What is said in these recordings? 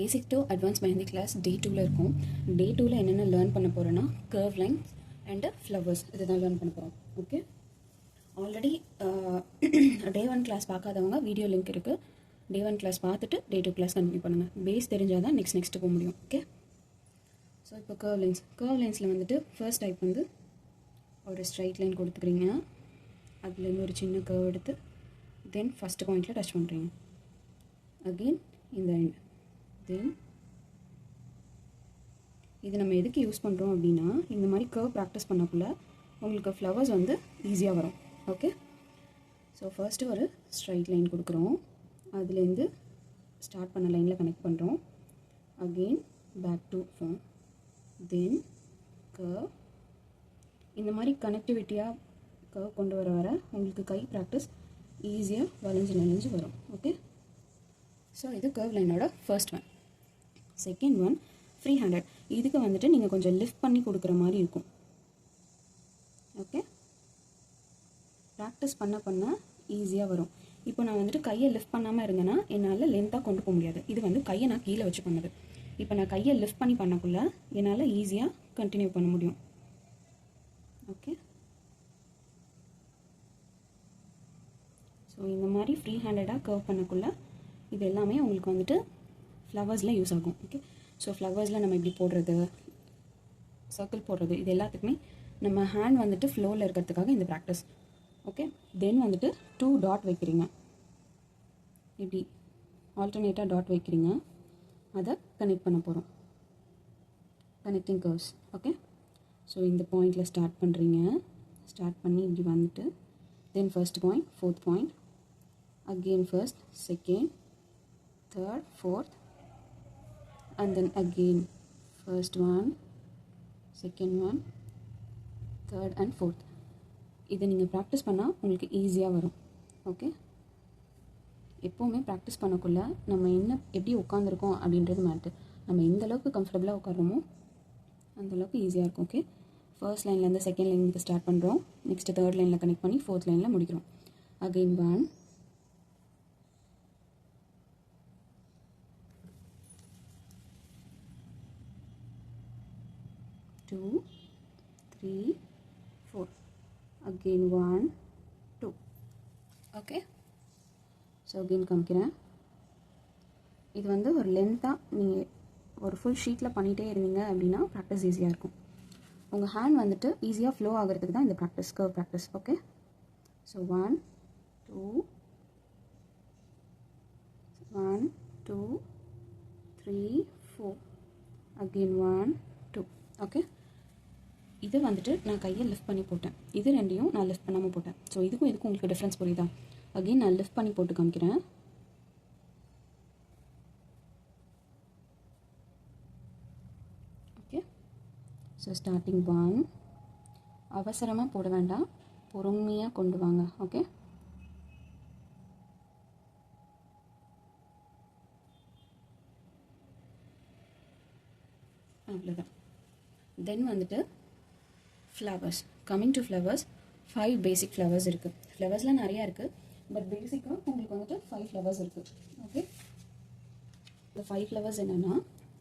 Basic to advance mehndi class day 2ல இருக்கும். Day 2ல என்னென்ன லேர்ன் பண்ண போகிறோன்னா கர்வ் லைன்ஸ் அண்டு ஃப்ளவர்ஸ் இதுதான் லேர்ன் பண்ண போகிறோம். ஓகே, ஆல்ரெடி டே 1 கிளாஸ் பார்க்காதவங்க வீடியோ லிங்க் இருக்குது. டே 1 கிளாஸ் பார்த்துட்டு டே 2 கிளாஸ் கண்டினியூ பண்ணுங்கள். பேஸ் தெரிஞ்சால் தான் நெக்ஸ்ட் போக முடியும். ஓகே, ஸோ இப்போ கர்வ் லைன்ஸில் வந்துட்டு ஃபர்ஸ்ட் டைப் வந்து ஒரு ஸ்ட்ரைட் லைன் கொடுத்துக்கிறீங்க. அதுலேருந்து ஒரு சின்ன கர்வ் எடுத்து தென் ஃபஸ்ட் பாயிண்டில் டச் பண்ணுறீங்க. அகெயின் இந்த எண்ட். தென் இது நம்ம எதுக்கு யூஸ் பண்ணுறோம் அப்படின்னா, இந்த மாதிரி கர்வ் ப்ராக்டிஸ் பண்ணக்குள்ள உங்களுக்கு ஃப்ளவர்ஸ் வந்து ஈஸியாக வரும். ஓகே, ஸோ ஃபர்ஸ்ட்டு ஒரு ஸ்ட்ரைட் லைன் கொடுக்குறோம். அதுலேருந்து ஸ்டார்ட் பண்ண லைனில் கனெக்ட் பண்ணுறோம். Again back to form, then curve. இந்த மாதிரி கனெக்டிவிட்டியாக கர்வ் கொண்டு வர வர உங்களுக்கு கை ப்ராக்டிஸ் ஈஸியாக வளைஞ்சு வரும். ஓகே, ஸோ இது கர்வ் லைனோட first one. Second one free handed. இதுக்கு வந்துட்டு நீங்கள் கொஞ்சம் லிஃப்ட் பண்ணி கொடுக்குற மாதிரி இருக்கும். ஓகே, ப்ராக்டிஸ் பண்ண ஈஸியாக வரும். இப்போ நான் வந்துட்டு கையை லிஃப்ட் பண்ணாமல் இருந்தேன்னா என்னால் லென்த்தாக கொண்டு போக முடியாது. இது வந்து கையை நான் கீழே வச்சு பண்ணது. இப்போ நான் கையை லிஃப்ட் பண்ணி பண்ணக்குள்ள என்னால் ஈஸியாக கண்டினியூ பண்ண முடியும். ஓகே, ஸோ இந்த மாதிரி ஃப்ரீ ஹேண்டடாக கர்வ் பண்ணக்குள்ள இது எல்லாமே உங்களுக்கு வந்துட்டு ஃப்ளவர்ஸில் யூஸ் ஆகும். ஓகே, ஸோ ஃப்ளவர்ஸில் நம்ம இப்படி போடுறது, சர்க்கிள் போடுறது, இது எல்லாத்துக்குமே நம்ம ஹேண்ட் வந்துட்டு ஃப்ளோவில் இருக்கிறதுக்காக இந்த ப்ராக்டிஸ். ஓகே, தென் வந்துட்டு 2 டாட் வைக்கிறீங்க. இப்படி ஆல்டர்னேட்டாக டாட் வைக்கிறீங்க. அதை கனெக்ட் பண்ண போகிறோம். Connecting curves. ஓகே, ஸோ இந்த பாயிண்டில் ஸ்டார்ட் பண்ணுறீங்க. ஸ்டார்ட் பண்ணி இப்படி வந்துட்டு தென் first point, fourth point, again first, second, third, fourth, and then again first one, second one, third and fourth. இதை நீங்கள் ப்ராக்டிஸ் பண்ணால் உங்களுக்கு ஈஸியாக வரும். ஓகே, எப்போவுமே ப்ராக்டிஸ் பண்ணக்குள்ள நம்ம எப்படி உட்காந்துருக்கோம் அப்படின்றது மேட்ரு. நம்ம எந்த அளவுக்கு கம்ஃபர்டபுளாக உட்காரோமோ அந்தளவுக்கு ஈஸியாக இருக்கும். ஓகே, ஃபர்ஸ்ட் லைன்லேருந்து செகண்ட் லைனுக்கு ஸ்டார்ட் பண்ணுறோம். நெக்ஸ்ட்டு தேர்ட் லைனில் கனெக்ட் பண்ணி ஃபோர்த் லைனில் முடிக்கிறோம். Again 1, 2, 3, 4, again 1, 2. Okay, so again காமிக்கிறேன். இது வந்து ஒரு லென்த்தாக நீங்கள் ஒரு ஃபுல் ஷீட்டில் பண்ணிகிட்டே இருந்தீங்க அப்படின்னா ப்ராக்டிஸ் ஈஸியாக இருக்கும். உங்கள் ஹேண்ட் வந்துட்டு ஈஸியாக ஃப்ளோ ஆகிறதுக்கு தான் இந்த practice, curve practice. Okay, so 1, 2, 3, 4, again 1, 2. Okay, இது வந்துட்டு நான் கையை லிஃப்ட் பண்ணி போட்டேன். இது ரெண்டையும் நான் லிஃப்ட் பண்ணாமல் போட்டேன். ஸோ இதுக்கும் உங்களுக்கு டிஃப்ரென்ஸ் புரியுதா? அகெயின் நான் லிஃப்ட் பண்ணி போட்டு காமிக்கிறேன். Okay, so starting 1. அவசரமாக போட வேண்டாம், பொறுமையாக கொண்டு வாங்க. ஓகே, அவ்வளோதான். தென் வந்துட்டு flowers. Coming to flowers, 5 basic flowers இருக்குது. ஃப்ளவர்ஸ்லாம் நிறையா இருக்குது, பட் பேசிக்காக உங்களுக்கு வந்துட்டு 5 ஃப்ளவர்ஸ் இருக்குது. ஓகே, இந்த 5 ஃப்ளவர்ஸ் என்னென்னா,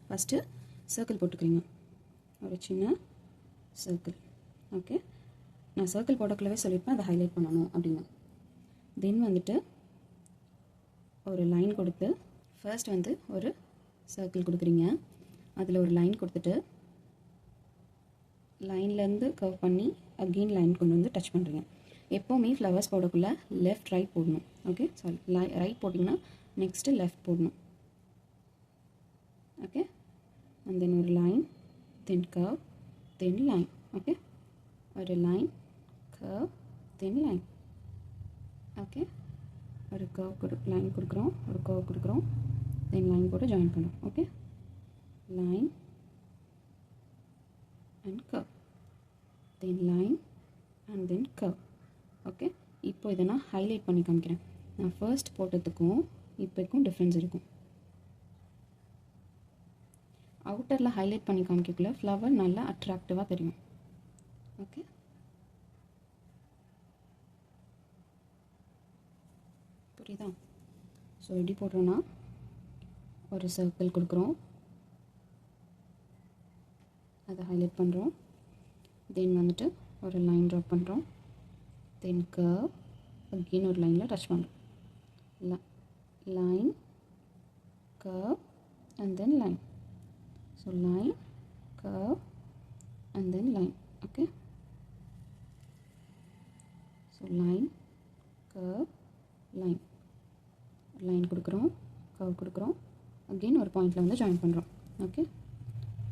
ஃபஸ்ட்டு சர்க்கிள் போட்டுக்கிறீங்க. ஒரு சின்ன சர்க்கிள். ஓகே, நான் சர்க்கிள் போட்டக்குள்ளவே சொல்லியிருப்பேன் அதை ஹைலைட் பண்ணணும் அப்படின்னு. தென் வந்துட்டு ஒரு லைன் கொடுத்து ஃபர்ஸ்ட் வந்து ஒரு சர்க்கிள் கொடுக்குறீங்க. அதில் ஒரு லைன் கொடுத்துட்டு லைன்லேருந்து கர்வ் பண்ணி அகெயின் லைன் கொண்டு வந்து டச் பண்ணுறீங்க. எப்போவுமே ஃப்ளவர்ஸ் போடக்குள்ளே லெஃப்ட் ரைட் போடணும். ஓகே, சாரி, ரைட் போட்டிங்கன்னா நெக்ஸ்ட்டு லெஃப்ட் போடணும். ஓகே, அண்ட் தென் ஒரு லைன், தென் கர்வ், தென் லைன். ஓகே, ஒரு லைன், கர்வ், தென் லைன். ஓகே, ஒரு கர்வ் லைன் கொடுக்குறோம், ஒரு கர்வ் கொடுக்குறோம், தென் லைன் போட்டு ஜாயின் பண்ணுறோம். Okay, line and curve, then line and then curve. Okay, இப்போ இதை நான் ஹைலைட் பண்ணி காமிக்கிறேன். நான் ஃபர்ஸ்ட் போட்டதுக்கும் இப்போக்கும் டிஃப்ரென்ஸ் இருக்கும். அவுட்டரில் ஹைலைட் பண்ணி காமிக்கக்குள்ள ஃப்ளவர் நல்லா அட்ராக்டிவாக தெரியும். ஓகே, புரியுதா? ஸோ எப்படி போடுறோன்னா ஒரு சர்க்கிள் கொடுக்குறோம், அதை ஹைலைட் பண்ணுறோம். தென் வந்துட்டு ஒரு லைன் ட்ரா பண்ணுறோம். தென் கர்வ் அகெயின் ஒரு லைனில் டச் பண்ணுறோம். Line curve and then line. So line, curve and then line. Okay. So line, curve, line. line கொடுக்குறோம், curve கொடுக்குறோம், again ஒரு பாயிண்டில் வந்து ஜாயின் பண்ணுறோம். Okay.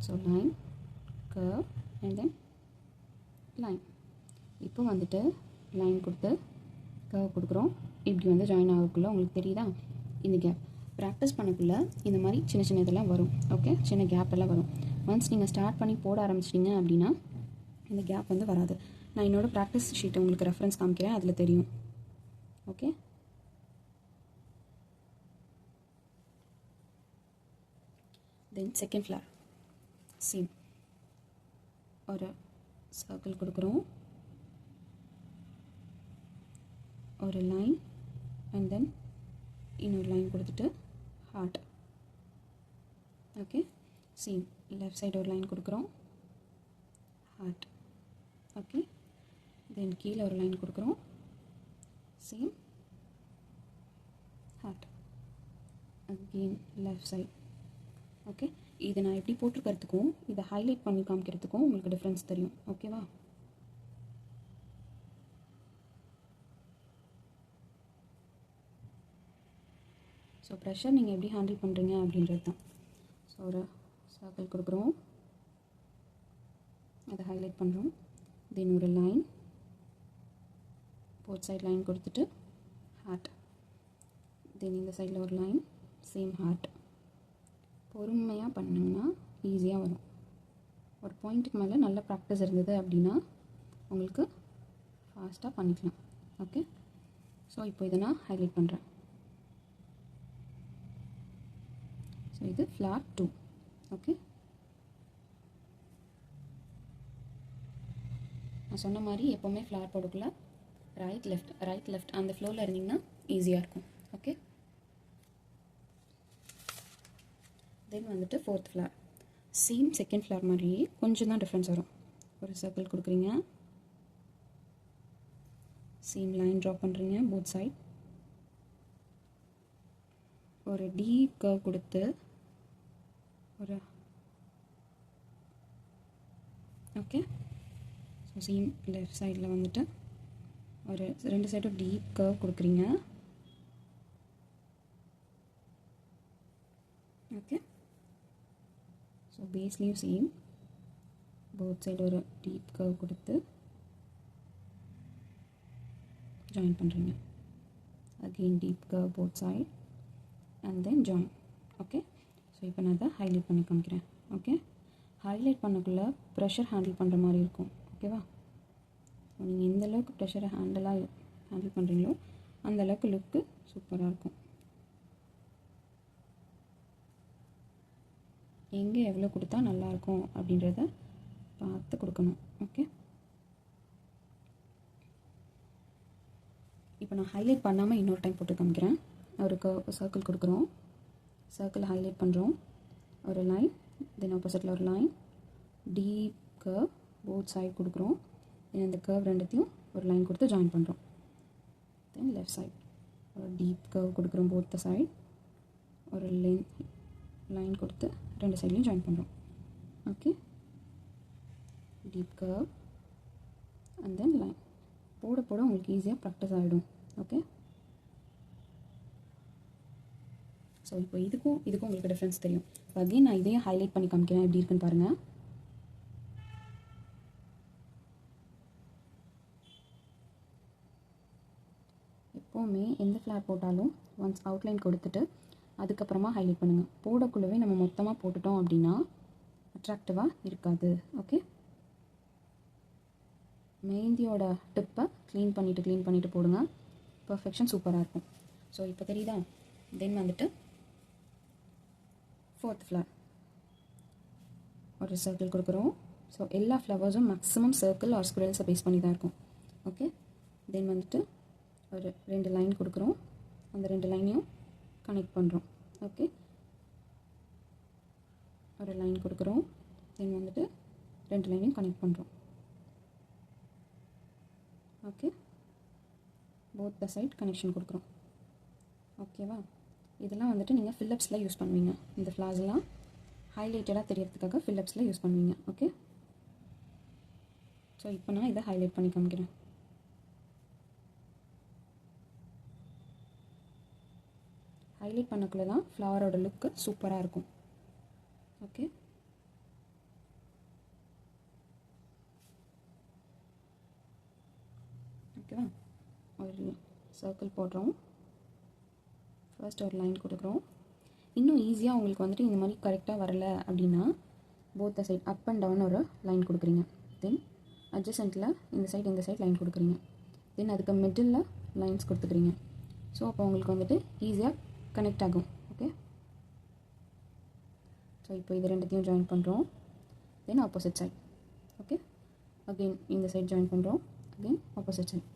So line, curve and then line. இப்போ வந்துட்டு லைன் கொடுத்து curve கொடுக்குறோம். இப்படி வந்து ஜாயின் ஆகக்குள்ள உங்களுக்கு தெரியுதா இந்த கேப். ப்ராக்டிஸ் பண்ணக்குள்ளே இந்த மாதிரி சின்ன சின்ன இதெல்லாம் வரும். ஓகே, சின்ன கேப் எல்லாம் வரும். ஒன்ஸ் நீங்கள் ஸ்டார்ட் பண்ணி போட ஆரம்பிச்சிட்டிங்க அப்படின்னா இந்த கேப் வந்து வராது. நான் என்னோடய ப்ராக்டிஸ் ஷீட்டை உங்களுக்கு ரெஃபரன்ஸ் காமிக்கிறேன், அதில் தெரியும். Okay. Then second floor same ஒரு சர்க்கிள் கொடுக்குறோம், ஒரு லைன் அண்ட் தென் இன்னொரு லைன் கொடுத்துட்டு heart. Okay. Same left side ஒரு லைன் கொடுக்குறோம், ஹார்ட். ஓகே. தென் கீழே ஒரு லைன் கொடுக்குறோம், same heart. Again left side. Okay. இதை நான் எப்படி போட்டிருக்கிறதுக்கும் இதை ஹைலைட் பண்ணி காமிக்கிறதுக்கும் உங்களுக்கு டிஃப்ரென்ஸ் தெரியும். ஓகேவா? ஸோ ப்ரெஷர் நீங்கள் எப்படி ஹேண்டில் பண்ணுறீங்க அப்படின்றது தான். ஸோ ஒரு சர்க்கிள் கொடுக்குறோம், அதை ஹைலைட் பண்ணுறோம். தென் ஒரு லைன், போத் சைட் லைன் கொடுத்துட்டு ஹார்ட். தென் இந்த சைடில் ஒரு லைன், சேம் ஹார்ட். பொறுமையாக பண்ணிங்கன்னா ஈஸியாக வரும். ஒரு பாயிண்ட்டுக்கு மேலே நல்ல ப்ராக்டிஸ் இருந்தது அப்படின்னா உங்களுக்கு ஃபாஸ்ட்டாக பண்ணிக்கலாம். ஓகே. ஸோ இப்போ இதை நான் ஹைலைட் பண்ணுறேன். ஸோ இது ஃப்ளார் 2. ஓகே. நான் சொன்ன மாதிரி எப்போவுமே ஃப்ளார் போடக்குள்ள ரைட் லெஃப்ட் அந்த ஃப்ளோவில் இருந்தீங்கன்னா ஈஸியாக இருக்கும். ஓகே. தென் வந்துட்டு fourth floor same second floor மாதிரியே கொஞ்சம் தான் டிஃப்ரென்ஸ் வரும். ஒரு சர்க்கிள் கொடுக்குறீங்க, சேம் லைன் ட்ரா பண்ணுறீங்க போத் சைட், ஒரு டீப் கர்வ் கொடுத்து ஒரு ஓகே. ஸோ சேம் லெஃப்ட் சைடில் வந்துட்டு ஒரு ரெண்டு சைடும் டீப் கர்வ் கொடுக்குறீங்க. ஓகே. ஸோ பேஸ்லேயும் சேம் போத் சைடு ஒரு டீப் கர்வ் கொடுத்து ஜாயின் பண்ணுறீங்க. Again deep curve both side and then join. Okay. So இப்போ நான் அதை ஹைலைட் பண்ணி காமிக்கிறேன். ஓகே. ஹைலைட் பண்ணக்குள்ளே ப்ரெஷர் ஹேண்டில் பண்ணுற மாதிரி இருக்கும். ஓகேவா? ஸோ நீங்கள் எந்த அளவுக்கு ப்ரெஷரை ஹேண்டில் பண்ணுறீங்களோ அந்தளவுக்கு லுக்கு சூப்பராக இருக்கும். எங்கே எவ்வளோ கொடுத்தா நல்லாயிருக்கும் அப்படின்றத பார்த்து கொடுக்கணும். ஓகே. இப்போ நான் ஹைலைட் பண்ணாமல் இன்னொரு டைம் போட்டு காமிக்கிறேன். ஒரு சர்க்கிள் கொடுக்குறோம், சர்க்கிள் ஹைலைட் பண்ணுறோம், ஒரு லைன், தென் ஆப்போசிட்டில் ஒரு line, deep curve both side கொடுக்குறோம். தென் இந்த கர்வ் ரெண்டுத்தையும் ஒரு லைன் கொடுத்து ஜாயின் பண்ணுறோம். தென் லெஃப்ட் சைட் ஒரு டீப் கர்வ் கொடுக்குறோம் போத் த சைட், ஒரு லைன் கொடுத்து ரெண்டு சைட்லையும் ஜாயின் பண்ணுறோம். Okay. Deep curve and then line போட போட உங்களுக்கு ஈஸியாக ப்ராக்டிஸ் ஆகிடும். ஓகே. ஸோ இப்போ இதுக்கும் உங்களுக்கு டிஃப்ரென்ஸ் தெரியும். இப்போ அகெயின் நான் இதையும் ஹைலைட் பண்ணி காமிக்கிறேன், எப்படி இருக்குன்னு பாருங்கள். எப்போவுமே எந்த ஃப்ளார் போட்டாலும் ஒன்ஸ் அவுட்லைன் கொடுத்துட்டு அதுக்கப்புறமா ஹைலைட் பண்ணுங்கள். போடக்குள்ளவே நம்ம மொத்தமாக போட்டுட்டோம் அப்படின்னா அட்ராக்டிவாக இருக்காது. ஓகே. மெஹந்தியோட டிப்பை க்ளீன் பண்ணிவிட்டு போடுங்க, பர்ஃபெக்ஷன் சூப்பராக இருக்கும். ஸோ இப்போ தெரியுதா? தென் வந்துட்டு ஃபோர்த் ஃப்ளார் ஒரு சர்க்கிள் கொடுக்குறோம். ஸோ எல்லா ஃப்ளவர்ஸும் மேக்ஸிமம் சர்க்கிள் ஆர் ஸ்குரல்ஸை பேஸ் பண்ணி தான் இருக்கும். ஓகே. தென் வந்துட்டு ஒரு ரெண்டு லைன் கொடுக்குறோம், அந்த ரெண்டு லைனையும் கனெக்ட் பண்ணுறோம். ஓகே. ஒரு லைன் கொடுக்குறோம். தென் வந்துட்டு 2 லைனையும் கனெக்ட் பண்ணுறோம். Okay, both the side connection கொடுக்குறோம். ஓகேவா? இதெல்லாம் வந்துட்டு நீங்கள் ஃபில்லப்ஸில் யூஸ் பண்ணுவீங்க. இந்த ஃப்ளார்ஸ்லாம் ஹைலைட்டடாக தெரியறதுக்காக ஃபில்லப்ஸில் யூஸ் பண்ணுவீங்க. ஓகே, ஸோ இப்போ நான் இதை ஹைலைட் பண்ணி காமிக்கிறேன். ஹைலைட் பண்ணக்குள்ளே தான் ஃப்ளவரோட லுக்கு சூப்பராக இருக்கும். ஓகே, ஓகேவா? ஒரு சர்க்கிள் போடுறோம். ஃபர்ஸ்ட் ஒரு லைன் கொடுக்குறோம். இன்னும் ஈஸியாக உங்களுக்கு வந்துட்டு இந்த மாதிரி கரெக்டாக வரலை அப்படின்னா both the side up and down ஒரு லைன் கொடுக்குறீங்க. தென் அட்ஜசென்ட்டில் இந்த சைட் லைன் கொடுக்குறீங்க. தென் அதுக்கு மிடில் லைன்ஸ் கொடுத்துக்கிறீங்க. ஸோ அப்போ உங்களுக்கு வந்துட்டு ஈஸியாக கனெக்ட் ஆகும். ஓகே, ஸோ இப்போ இது ரெண்டுத்தையும் ஜாயின் பண்ணுறோம். Then opposite side. Okay, again இந்த சைட் ஜாயின் பண்ணுறோம். Again opposite side,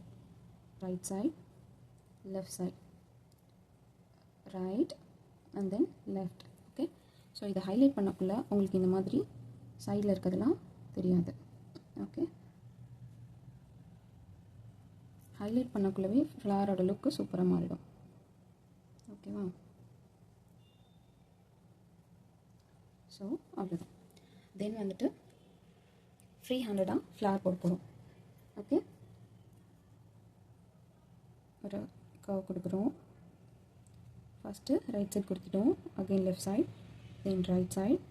right side, left side, right and then left. Okay, so இதை ஹைலைட் பண்ணக்குள்ளே உங்களுக்கு இந்த மாதிரி சைடில் இருக்கிறதுலாம் தெரியாது. ஓகே, ஹைலைட் பண்ணக்குள்ளவே ஃப்ளவரோட லுக்கு சூப்பராக மாறிடும். ஓகேவா? ஸோ அவ்வளோதான். தென் வந்துட்டு ஃப்ரீ ஹேண்டடாக ஃப்ளவர் போட போகிறோம். ஓகே, ஒரு கர்வ் கொடுக்குறோம். ஃபஸ்ட்டு ரைட் சைட் கொடுத்துட்டோம். Again left side, then right side,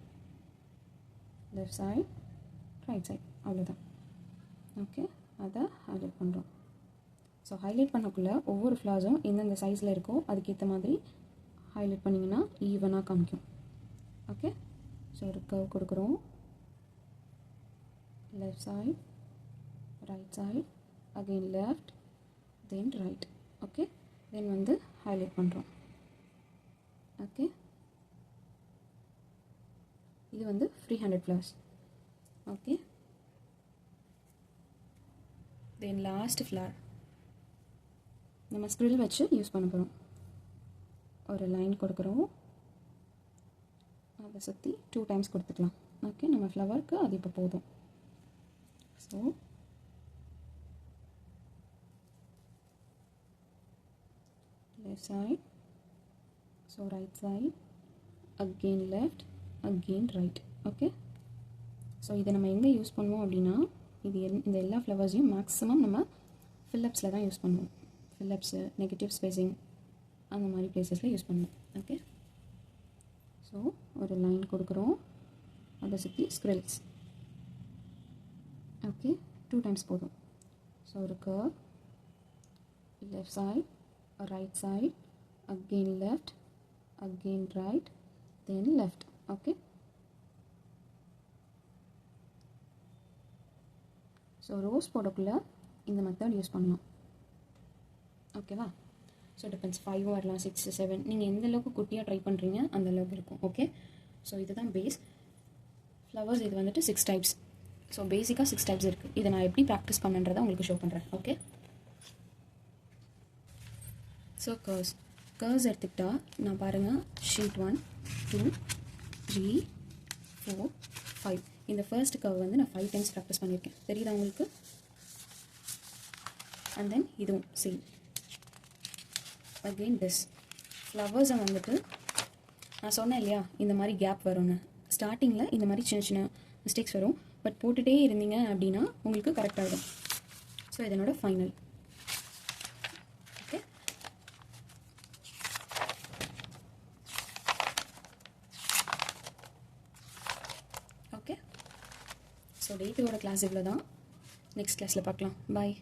left side, right side. அவ்வளோதான். ஓகே, அதை ஹைலைட் பண்ணுறோம். ஸோ ஹைலைட் பண்ணக்குள்ளே ஒவ்வொரு ஃப்ளார்ஸும் எந்தெந்த சைஸில் இருக்கோ அதுக்கேற்ற மாதிரி ஹைலைட் பண்ணிங்கன்னா ஈவனாக காமிக்கும். ஓகே, ஸோ ஒரு கர்வ் கொடுக்குறோம். Left side, right side, again left, then right. Okay, then வந்து ஹைலைட் பண்ணுறோம். ஓகே, இது வந்து free handed flowers. Okay, then last flower நம்ம ஸ்க்ரில் வச்சு யூஸ் பண்ண போகிறோம். ஒரு லைன் கொடுக்குறோம். அதை சுற்றி 2 டைம்ஸ் கொடுத்துக்கலாம். ஓகே, நம்ம ஃப்ளவருக்கு அது இப்போ போதும். So left side, so right side, again left, again right. Okay, so இதை நம்ம எங்கே யூஸ் பண்ணுவோம் அப்படின்னா இந்த எல்லா ஃப்ளவர்ஸையும் மேக்ஸிமம் நம்ம ஃபில்லப்ஸில் தான் யூஸ் பண்ணுவோம். ஃபில்லப்ஸு, நெகட்டிவ் ஸ்பேஸிங் அந்த மாதிரி பிளேசஸில் யூஸ் பண்ணுவோம். ஓகே, ஸோ ஒரு லைன் கொடுக்குறோம். அதை சுற்றி ஸ்க்ரில்ஸ். ஓகே, 2 டைம்ஸ் போதும். ஸோ ஒரு curve, left side, right side, again left, again right, then left. Okay, so rose போடக்குள்ளே இந்த மெத்தட் யூஸ் பண்ணலாம். ஓகேவா? ஸோ டிபெண்ட்ஸ், 5 வரலாம், 6, 7, நீங்கள் எந்த அளவுக்கு குட்டியாக ட்ரை பண்ணுறீங்க அந்த அளவுக்கு இருக்கும். ஓகே, ஸோ இதுதான் பேஸ் ஃப்ளவர்ஸ். இது வந்துட்டு 6 டைப்ஸ். ஸோ பேசிக்காக 6 டைப்ஸ் இருக்குது. இதை நான் எப்படி ப்ராக்டிஸ் பண்ணுன்றதை உங்களுக்கு ஷோ பண்ணுறேன். ஓகே, ஸோ கர்வ்ஸ் எடுத்துக்கிட்டா நான் பாருங்கள், ஷீட் 1, 2, 3, 4, 5. இந்த ஃபர்ஸ்ட் கர்வ் வந்து நான் 5 டைம்ஸ் ப்ராக்டிஸ் பண்ணியிருக்கேன். தெரியுதா உங்களுக்கு? அண்ட் தென் இதுவும் சேம். அகெயின் திஸ் ஃப்ளவர்ஸை வந்துட்டு நான் சொன்னேன் இல்லையா, இந்த மாதிரி கேப் வரும்னு. ஸ்டார்டிங்கில் இந்த மாதிரி சின்ன சின்ன மிஸ்டேக்ஸ் வரும். பட் போட்டுகிட்டே இருந்தீங்க அப்படின்னா உங்களுக்கு கரெக்டாகிடும். ஸோ இதனோட final. Okay, okay, so day 2 class இவ்வளோ தான். நெக்ஸ்ட் கிளாஸில் பார்க்கலாம். பாய்.